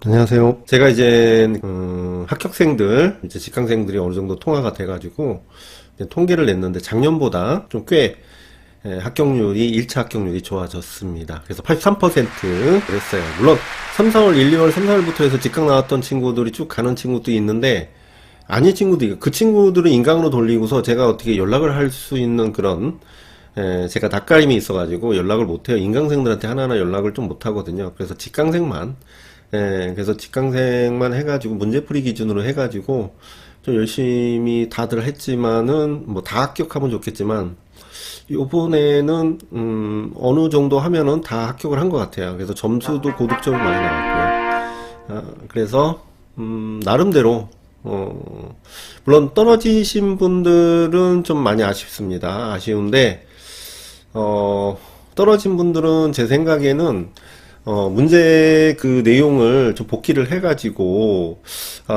안녕하세요. 제가 이제 합격생들, 이제 직강생들이 어느 정도 통화가 돼가지고 이제 통계를 냈는데 작년보다 좀 꽤 합격률이 1차 합격률이 좋아졌습니다. 그래서 83%를 했어요. 물론 3, 4월 1, 2월, 3, 4월부터 해서 직강 나왔던 친구들이 쭉 가는 친구도 있는데 아닌 친구도 있고 그 친구들은 인강으로 돌리고서 제가 어떻게 연락을 할 수 있는 그런 제가 낯가림이 있어가지고 연락을 못해요. 인강생들한테 하나하나 연락을 좀 못하거든요. 그래서 직강생만 그래서 직강생만 해가지고 문제풀이 기준으로 해가지고 좀 열심히 다들 했지만은 뭐 다 합격하면 좋겠지만 요번에는 어느 정도 하면은 다 합격을 한 것 같아요. 그래서 점수도 고득점이 많이 나왔고요. 그래서 나름대로 물론 떨어지신 분들은 좀 많이 아쉽습니다. 아쉬운데 떨어진 분들은 제 생각에는 문제 그 내용을 좀 복기를 해가지고,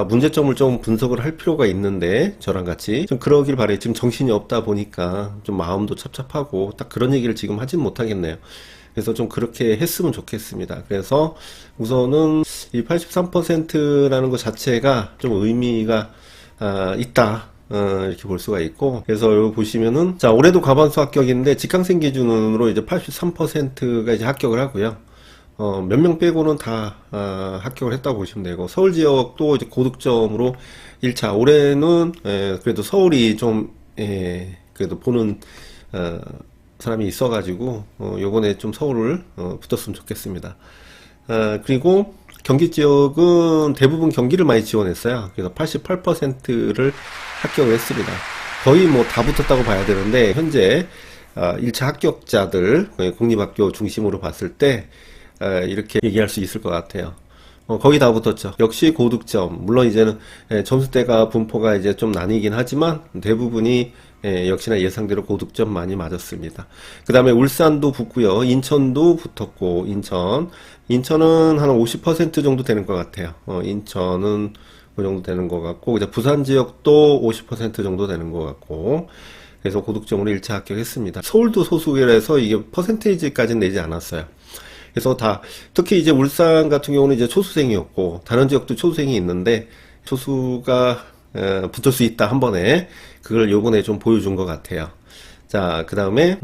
문제점을 좀 분석을 할 필요가 있는데, 저랑 같이. 좀 그러길 바래요. 지금 정신이 없다 보니까 좀 마음도 찹찹하고, 딱 그런 얘기를 지금 하진 못하겠네요. 그래서 좀 그렇게 했으면 좋겠습니다. 그래서 우선은 이 83%라는 것 자체가 좀 의미가, 있다. 이렇게 볼 수가 있고, 그래서 여기 보시면은, 자, 올해도 과반수 합격인데, 직강생 기준으로 이제 83%가 이제 합격을 하고요. 몇 명 빼고는 다 합격을 했다고 보시면 되고 서울 지역도 이제 고득점으로 1차 올해는 그래도 서울이 좀 그래도 보는 사람이 있어가지고 요번에 좀 서울을 붙었으면 좋겠습니다. 그리고 경기 지역은 대부분 경기를 많이 지원했어요. 그래서 88%를 합격을 했습니다. 거의 뭐 다 붙었다고 봐야 되는데 현재 1차 합격자들 공립학교 중심으로 봤을 때 이렇게 얘기할 수 있을 것 같아요. 거의 다 붙었죠. 역시 고득점. 물론 이제는 점수대가 분포가 이제 좀 나뉘긴 하지만 대부분이 역시나 예상대로 고득점 많이 맞았습니다. 그 다음에 울산도 붙고요. 인천도 붙었고 인천은 한 50% 정도 되는 것 같아요. 인천은 그 정도 되는 것 같고 이제 부산 지역도 50% 정도 되는 것 같고 그래서 고득점으로 1차 합격했습니다. 서울도 소수결해서 이게 퍼센테이지까지는 내지 않았어요. 그래서 다 특히 이제 울산 같은 경우는 이제 초수생이었고 다른 지역도 초수생이 있는데 초수가 붙을 수 있다 한 번에 그걸 요번에 좀 보여준 것 같아요. 자, 그 다음에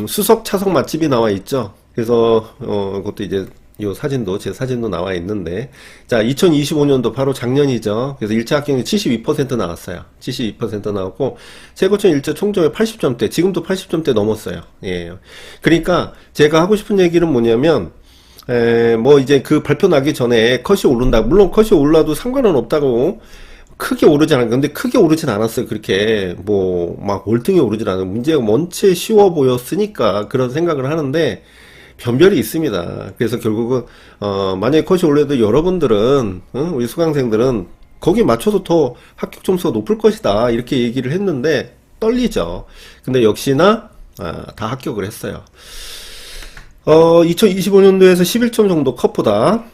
수석 차석 맛집이 나와 있죠. 그래서 그것도 이제 요 사진도 제 사진도 나와 있는데 자 2025년도 바로 작년이죠. 그래서 1차 합격률이 72% 나왔어요. 72% 나왔고 최고점 1차 총점이 80점대 지금도 80점대 넘었어요. 예. 그러니까 제가 하고 싶은 얘기는 뭐냐면 뭐 이제 그 발표 나기 전에 컷이 오른다. 물론 컷이 올라도 상관은 없다고 크게 오르지 않아요. 근데 크게 오르진 않았어요. 그렇게 뭐 막 월등히 오르진 않아요. 문제가 원체 쉬워 보였으니까 그런 생각을 하는데 변별이 있습니다. 그래서 결국은 만약에 컷이 올려도 여러분들은 우리 수강생들은 거기에 맞춰서 더 합격 점수가 높을 것이다 이렇게 얘기를 했는데 떨리죠. 근데 역시나 다 합격을 했어요. 2025년도에서 11점 정도 컷보다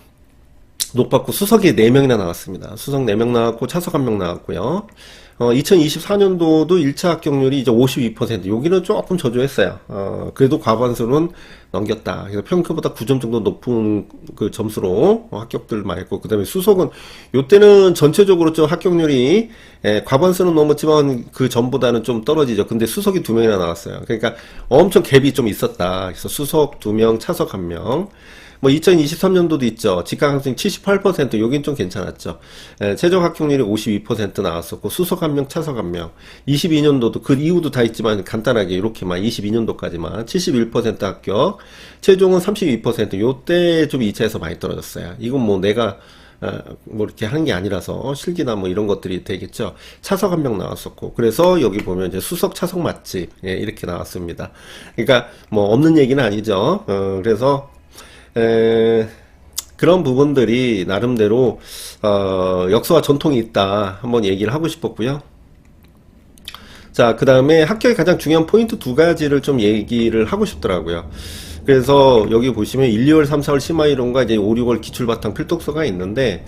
높았고 수석이 4명이나 나왔습니다. 수석 4명 나왔고 차석 1명 나왔고요. 2024년도도 1차 합격률이 이제 52%. 여기는 조금 저조했어요. 그래도 과반수는 넘겼다. 그래서 평균보다 9점 정도 높은 그 점수로 합격들 많이 했고, 그 다음에 수석은, 요때는 전체적으로 좀 합격률이, 과반수는 넘었지만 그 전보다는 좀 떨어지죠. 근데 수석이 2명이나 나왔어요. 그러니까 엄청 갭이 좀 있었다. 그래서 수석 2명, 차석 1명. 뭐 2023년도도 있죠. 직강학생 78%, 여긴 좀 괜찮았죠. 최종 합격률이 52% 나왔었고 수석 1명, 차석 1명. 22년도도 그 이후도 다 있지만 간단하게 이렇게만 22년도까지만 71% 합격. 최종은 32%. 요때 좀 2차에서 많이 떨어졌어요. 이건 뭐 내가 뭐 이렇게 하는 게 아니라서 실기나 뭐 이런 것들이 되겠죠. 차석 1명 나왔었고 그래서 여기 보면 이제 수석 차석 맛집 이렇게 나왔습니다. 그러니까 뭐 없는 얘기는 아니죠. 그래서 그런 부분들이 나름대로 역사와 전통이 있다 한번 얘기를 하고 싶었고요. 자, 그 다음에 합격의 가장 중요한 포인트 2가지를 좀 얘기를 하고 싶더라고요. 그래서 여기 보시면 1, 2월, 3, 4월 심화이론과 이제 5, 6월 기출바탕 필독서가 있는데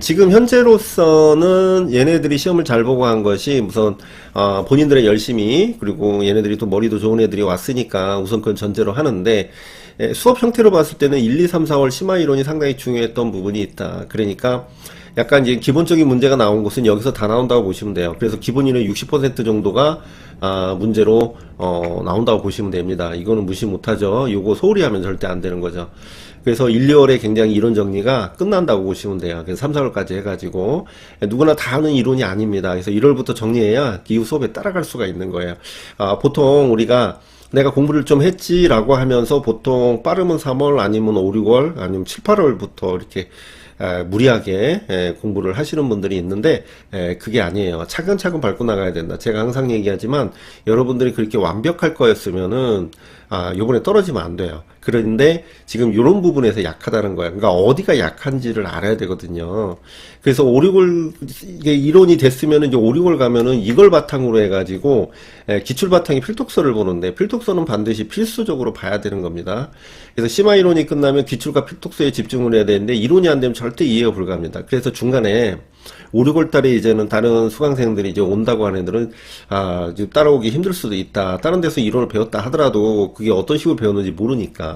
지금 현재로서는 얘네들이 시험을 잘 보고 한 것이 우선 본인들의 열심히, 그리고 얘네들이 또 머리도 좋은 애들이 왔으니까 우선 그건 전제로 하는데, 수업 형태로 봤을 때는 1, 2, 3, 4월 심화 이론이 상당히 중요했던 부분이 있다. 그러니까 약간 이제 기본적인 문제가 나온 것은 여기서 다 나온다고 보시면 돼요. 그래서 기본 이론의 60% 정도가 문제로 나온다고 보시면 됩니다. 이거는 무시 못하죠. 요거 소홀히 하면 절대 안 되는 거죠. 그래서 1, 2월에 굉장히 이론 정리가 끝난다고 보시면 돼요. 그래서 3, 4월까지 해가지고 누구나 다 아는 이론이 아닙니다. 그래서 1월부터 정리해야 이후 수업에 따라갈 수가 있는 거예요. 보통 우리가 내가 공부를 좀 했지라고 하면서 보통 빠르면 3월 아니면 5, 6월 아니면 7, 8월부터 이렇게 무리하게 공부를 하시는 분들이 있는데 그게 아니에요. 차근차근 밟고 나가야 된다. 제가 항상 얘기하지만 여러분들이 그렇게 완벽할 거였으면은 요번에 떨어지면 안 돼요. 그런데 지금 이런 부분에서 약하다는 거예요. 그러니까 어디가 약한지를 알아야 되거든요. 그래서 5, 6월 이게 이론이 됐으면은 이제 5, 6월 가면은 이걸 바탕으로 해가지고 기출 바탕이 필독서를 보는데 필독서는 반드시 필수적으로 봐야 되는 겁니다. 그래서 심화 이론이 끝나면 기출과 필독서에 집중을 해야 되는데 이론이 안 되면 절대 이해가 불가합니다. 그래서 중간에 5, 6월 달에 이제는 다른 수강생들이 이제 온다고 하는 애들은 지금 따라오기 힘들 수도 있다. 다른 데서 이론을 배웠다 하더라도 그게 어떤 식으로 배웠는지 모르니까.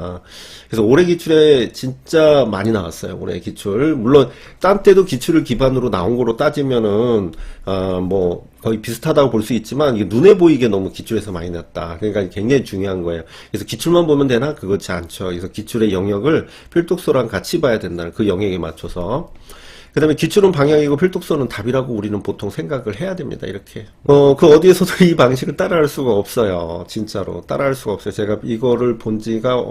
그래서 올해 기출에 진짜 많이 나왔어요. 올해 기출. 물론 딴 때도 기출을 기반으로 나온 거로 따지면은 뭐 거의 비슷하다고 볼 수 있지만 이게 눈에 보이게 너무 기출에서 많이 났다. 그러니까 굉장히 중요한 거예요. 그래서 기출만 보면 되나? 그렇지 않죠. 그래서 기출의 영역을 필독서랑 같이 봐야 된다는 그 영역에 맞춰서. 그 다음에 기출은 방향이고 필독서는 답이라고 우리는 보통 생각을 해야 됩니다. 이렇게. 그 어디에서도 이 방식을 따라할 수가 없어요. 진짜로. 따라할 수가 없어요. 제가 이거를 본 지가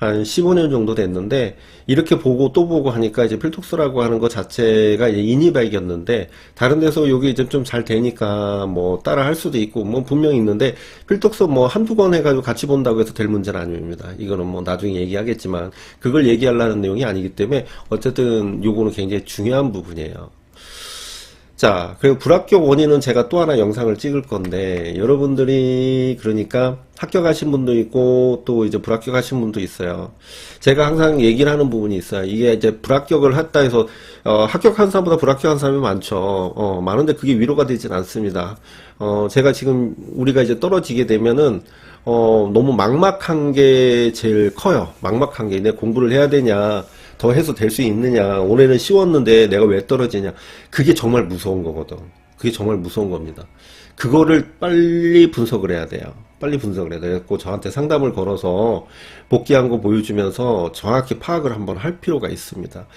한 15년 정도 됐는데, 이렇게 보고 또 보고 하니까 이제 필독서라고 하는 것 자체가 인이백이었는데, 다른 데서 여기 이제 좀 잘 되니까 뭐 따라 할 수도 있고, 뭐 분명히 있는데, 필독서 뭐 한두 권 해가지고 같이 본다고 해서 될 문제는 아닙니다. 이거는 뭐 나중에 얘기하겠지만, 그걸 얘기하려는 내용이 아니기 때문에, 어쨌든 요거는 굉장히 중요한 부분이에요. 자, 그리고 불합격 원인은 제가 또 하나 영상을 찍을 건데, 여러분들이 그러니까 합격하신 분도 있고 또 이제 불합격하신 분도 있어요. 제가 항상 얘기를 하는 부분이 있어요. 이게 이제 불합격을 했다 해서 합격한 사람보다 불합격한 사람이 많죠. 많은데 그게 위로가 되진 않습니다. 제가 지금 우리가 이제 떨어지게 되면은 너무 막막한 게 제일 커요. 막막한 게 내 공부를 해야 되냐, 더 해서 될 수 있느냐, 올해는 쉬웠는데 내가 왜 떨어지냐. 그게 정말 무서운 거거든. 그게 정말 무서운 겁니다. 그거를 빨리 분석을 해야 돼요. 빨리 분석을 해야 돼요. 저한테 상담을 걸어서 복귀한 거 보여주면서 정확히 파악을 한번 할 필요가 있습니다.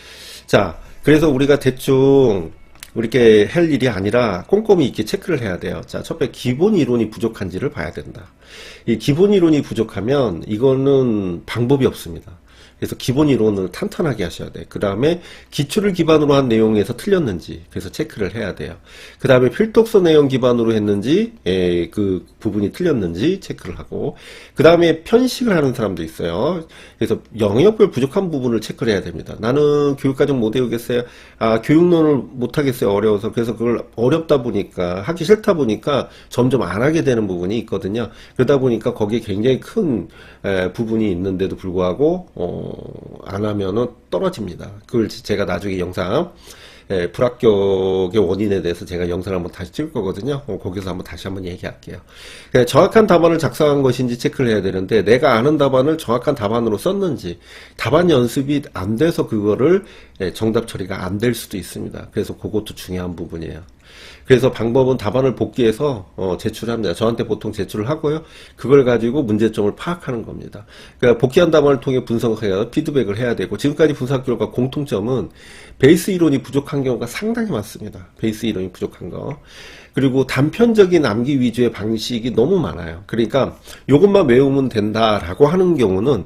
자, 그래서 우리가 대충 이렇게 할 일이 아니라 꼼꼼히 이렇게 체크를 해야 돼요. 자, 첫 번째 기본 이론이 부족한지를 봐야 된다. 이 기본 이론이 부족하면 이거는 방법이 없습니다. 그래서 기본 이론을 탄탄하게 하셔야 돼. 그 다음에 기출을 기반으로 한 내용에서 틀렸는지 그래서 체크를 해야 돼요. 그 다음에 필독서 내용 기반으로 했는지 그 부분이 틀렸는지 체크를 하고, 그 다음에 편식을 하는 사람도 있어요. 그래서 영역별 부족한 부분을 체크를 해야 됩니다. 나는 교육과정 못 외우겠어요. 교육론을 못 하겠어요. 어려워서. 그래서 그걸 어렵다 보니까 하기 싫다 보니까 점점 안 하게 되는 부분이 있거든요. 그러다 보니까 거기에 굉장히 큰 부분이 있는데도 불구하고 안 하면은 떨어집니다. 그걸 제가 나중에 영상 불합격의 원인에 대해서 제가 영상을 한번 다시 찍을 거거든요. 거기서 한번 다시 한번 얘기할게요. 정확한 답안을 작성한 것인지 체크를 해야 되는데, 내가 아는 답안을 정확한 답안으로 썼는지, 답안 연습이 안 돼서 그거를 정답 처리가 안 될 수도 있습니다. 그래서 그것도 중요한 부분이에요. 그래서 방법은 답안을 복귀해서 제출합니다. 저한테 보통 제출을 하고요. 그걸 가지고 문제점을 파악하는 겁니다. 그러니까 복귀한 답안을 통해 분석해야 피드백을 해야 되고, 지금까지 분석 결과 공통점은 베이스 이론이 부족한 경우가 상당히 많습니다. 베이스 이론이 부족한 거. 그리고 단편적인 암기 위주의 방식이 너무 많아요. 그러니까 이것만 외우면 된다라고 하는 경우는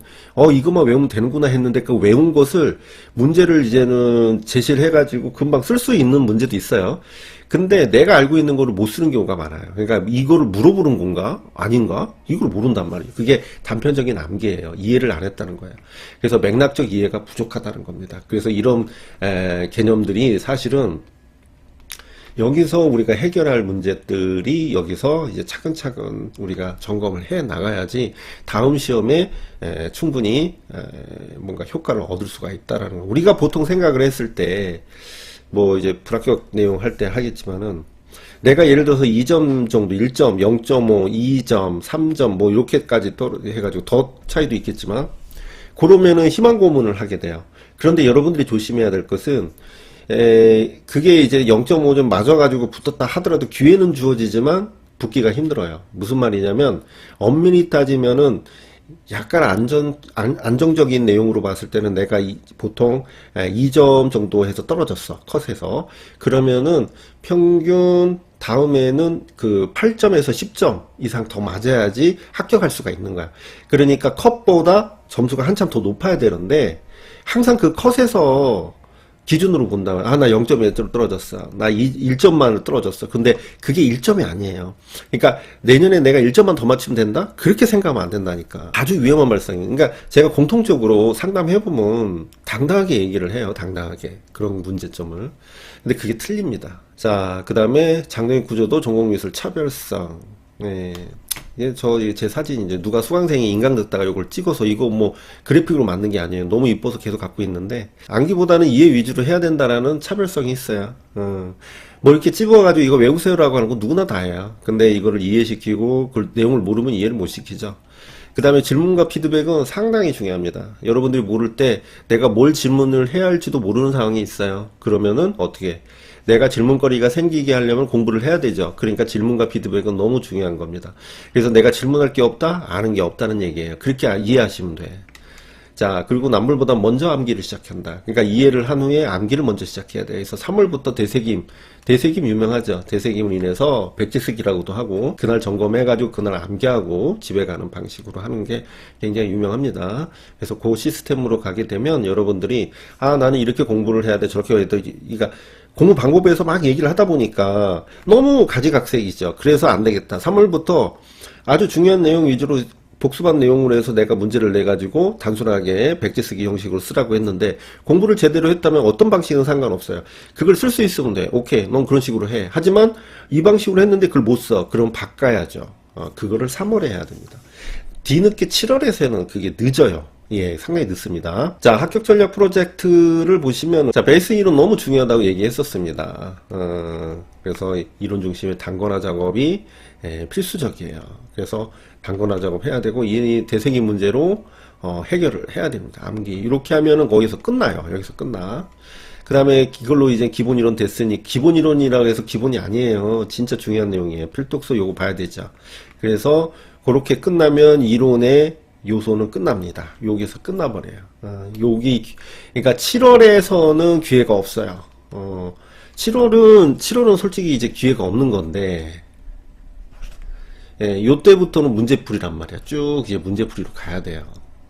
이것만 외우면 되는구나 했는데 그 외운 것을 문제를 이제는 제시를 해가지고 금방 쓸 수 있는 문제도 있어요. 근데 내가 알고 있는 거를 못 쓰는 경우가 많아요. 그러니까 이거를 물어보는 건가? 아닌가? 이걸 모른단 말이에요. 그게 단편적인 암기예요. 이해를 안 했다는 거예요. 그래서 맥락적 이해가 부족하다는 겁니다. 그래서 이런 개념들이 사실은 여기서 우리가 해결할 문제들이 여기서 이제 차근차근 우리가 점검을 해 나가야지 다음 시험에 충분히 뭔가 효과를 얻을 수가 있다라는 거. 우리가 보통 생각을 했을 때 뭐 이제 불합격 내용 할 때 하겠지만은 내가 예를 들어서 2점 정도, 1점, 0.5, 2점, 3점 뭐 이렇게까지 해가지고 더 차이도 있겠지만 그러면은 희망 고문을 하게 돼요. 그런데 여러분들이 조심해야 될 것은 그게 이제 0.5점 맞아가지고 붙었다 하더라도 기회는 주어지지만 붙기가 힘들어요. 무슨 말이냐면 엄밀히 따지면은 약간 안정적인 내용으로 봤을 때는 내가 보통 2점 정도 해서 떨어졌어. 컷에서. 그러면은 평균 다음에는 그 8점에서 10점 이상 더 맞아야지 합격할 수가 있는 거야. 그러니까 컷보다 점수가 한참 더 높아야 되는데 항상 그 컷에서 기준으로 본다면 나 0.1점 떨어졌어. 나 1점만 떨어졌어. 근데 그게 1점이 아니에요. 그러니까 내년에 내가 1점만 더 맞추면 된다? 그렇게 생각하면 안 된다니까. 아주 위험한 발상이에요. 그러니까 제가 공통적으로 상담해보면 당당하게 얘기를 해요. 당당하게. 그런 문제점을. 근데 그게 틀립니다. 자, 그 다음에 장르의 구조도 전공미술 차별성. 네. 제 사진 이제 누가 수강생이 인강 듣다가 이걸 찍어서 이거 뭐 그래픽으로 만든 게 아니에요. 너무 이뻐서 계속 갖고 있는데 암기보다는 이해 위주로 해야 된다라는 차별성이 있어요. 뭐 이렇게 찍어가지고 이거 외우세요라고 하는 거 누구나 다 해요. 근데 이거를 이해시키고 그 내용을 모르면 이해를 못 시키죠. 그 다음에 질문과 피드백은 상당히 중요합니다. 여러분들이 모를 때 내가 뭘 질문을 해야 할지도 모르는 상황이 있어요. 그러면은 어떻게 내가 질문거리가 생기게 하려면 공부를 해야 되죠. 그러니까 질문과 피드백은 너무 중요한 겁니다. 그래서 내가 질문할 게 없다? 아는 게 없다는 얘기예요. 그렇게 이해하시면 돼. 자, 그리고 남물보다 먼저 암기를 시작한다. 그러니까 이해를 한 후에 암기를 먼저 시작해야 돼. 그래서 3월부터 대세김 유명하죠. 대세김을 인해서 백지쓰기라고도 하고 그날 점검해가지고 그날 암기하고 집에 가는 방식으로 하는 게 굉장히 유명합니다. 그래서 그 시스템으로 가게 되면 여러분들이 나는 이렇게 공부를 해야 돼. 저렇게 해야 돼. 그러니까 공부 방법에서 막 얘기를 하다 보니까 너무 가지각색이죠. 그래서 안 되겠다. 3월부터 아주 중요한 내용 위주로 복습한 내용으로 해서 내가 문제를 내가지고 단순하게 백지쓰기 형식으로 쓰라고 했는데 공부를 제대로 했다면 어떤 방식은 상관없어요. 그걸 쓸 수 있으면 돼. 오케이, 넌 그런 식으로 해. 하지만 이 방식으로 했는데 그걸 못 써. 그럼 바꿔야죠. 그거를 3월에 해야 됩니다. 뒤늦게 7월에서는 그게 늦어요. 예, 상당히 늦습니다. 자, 합격 전략 프로젝트를 보시면, 자, 베이스 이론 너무 중요하다고 얘기했었습니다. 그래서 이론 중심의 단권화 작업이 필수적이에요. 그래서 단권화 작업 해야 되고, 이 대세기 문제로 해결을 해야 됩니다. 암기. 이렇게 하면은 거기서 끝나요. 여기서 끝나. 그 다음에 이걸로 이제 기본 이론 됐으니, 기본 이론이라고 해서 기본이 아니에요. 진짜 중요한 내용이에요. 필독서 요거 봐야 되죠. 그래서 그렇게 끝나면 이론의 요소는 끝납니다. 여기서 끝나버려요. 그러니까 7월에서는 기회가 없어요. 7월은 솔직히 이제 기회가 없는 건데, 요때부터는 문제풀이란 말이야. 쭉 이제 문제풀이로 가야 돼요.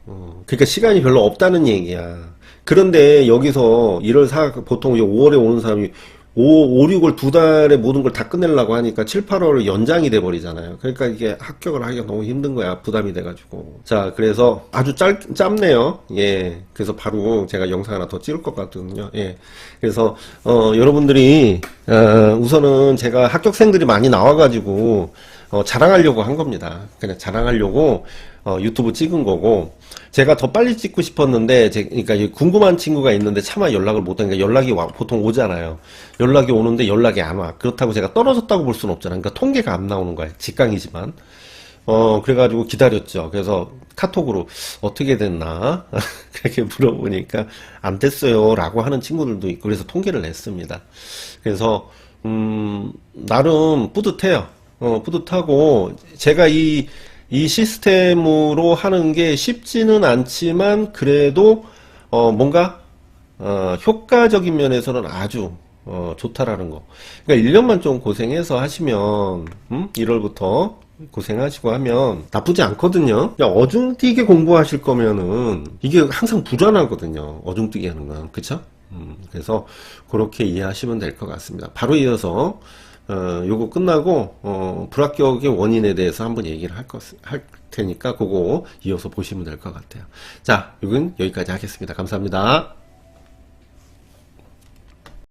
그러니까 시간이 별로 없다는 얘기야. 그런데 여기서 1월 4, 보통 5월에 오는 사람이 5, 6월 두 달에 모든 걸 다 끝내려고 하니까 7, 8월을 연장이 돼 버리잖아요. 그러니까 이게 합격을 하기가 너무 힘든 거야. 부담이 돼가지고. 자, 그래서 아주 짧네요. 예. 그래서 바로 제가 영상 하나 더 찍을 것 같거든요. 예. 그래서, 여러분들이, 우선은 제가 합격생들이 많이 나와가지고, 자랑하려고 한 겁니다. 그냥 자랑하려고, 유튜브 찍은 거고, 제가 더 빨리 찍고 싶었는데, 그러니까 궁금한 친구가 있는데 차마 연락을 못 하니까 연락이 보통 오잖아요. 연락이 오는데 연락이 안 와. 그렇다고 제가 떨어졌다고 볼 수는 없잖아요. 그러니까 통계가 안 나오는 거예요. 직강이지만. 그래가지고 기다렸죠. 그래서 카톡으로 어떻게 됐나? 그렇게 물어보니까 안 됐어요. 라고 하는 친구들도 있고, 그래서 통계를 냈습니다. 그래서, 나름 뿌듯해요. 뿌듯하고, 제가 이 시스템으로 하는 게 쉽지는 않지만 그래도 뭔가 효과적인 면에서는 아주 좋다라는 거. 그러니까 1년만 좀 고생해서 하시면 1월부터 고생하시고 하면 나쁘지 않거든요. 어중뛰게 공부하실 거면은 이게 항상 불안하거든요. 어중뛰게 하는 건. 그쵸? 그래서 그렇게 이해하시면 될 것 같습니다. 바로 이어서 요거 끝나고 불합격의 원인에 대해서 한번 얘기를 할 테니까 그거 이어서 보시면 될 것 같아요. 자, 이건 여기까지 하겠습니다. 감사합니다.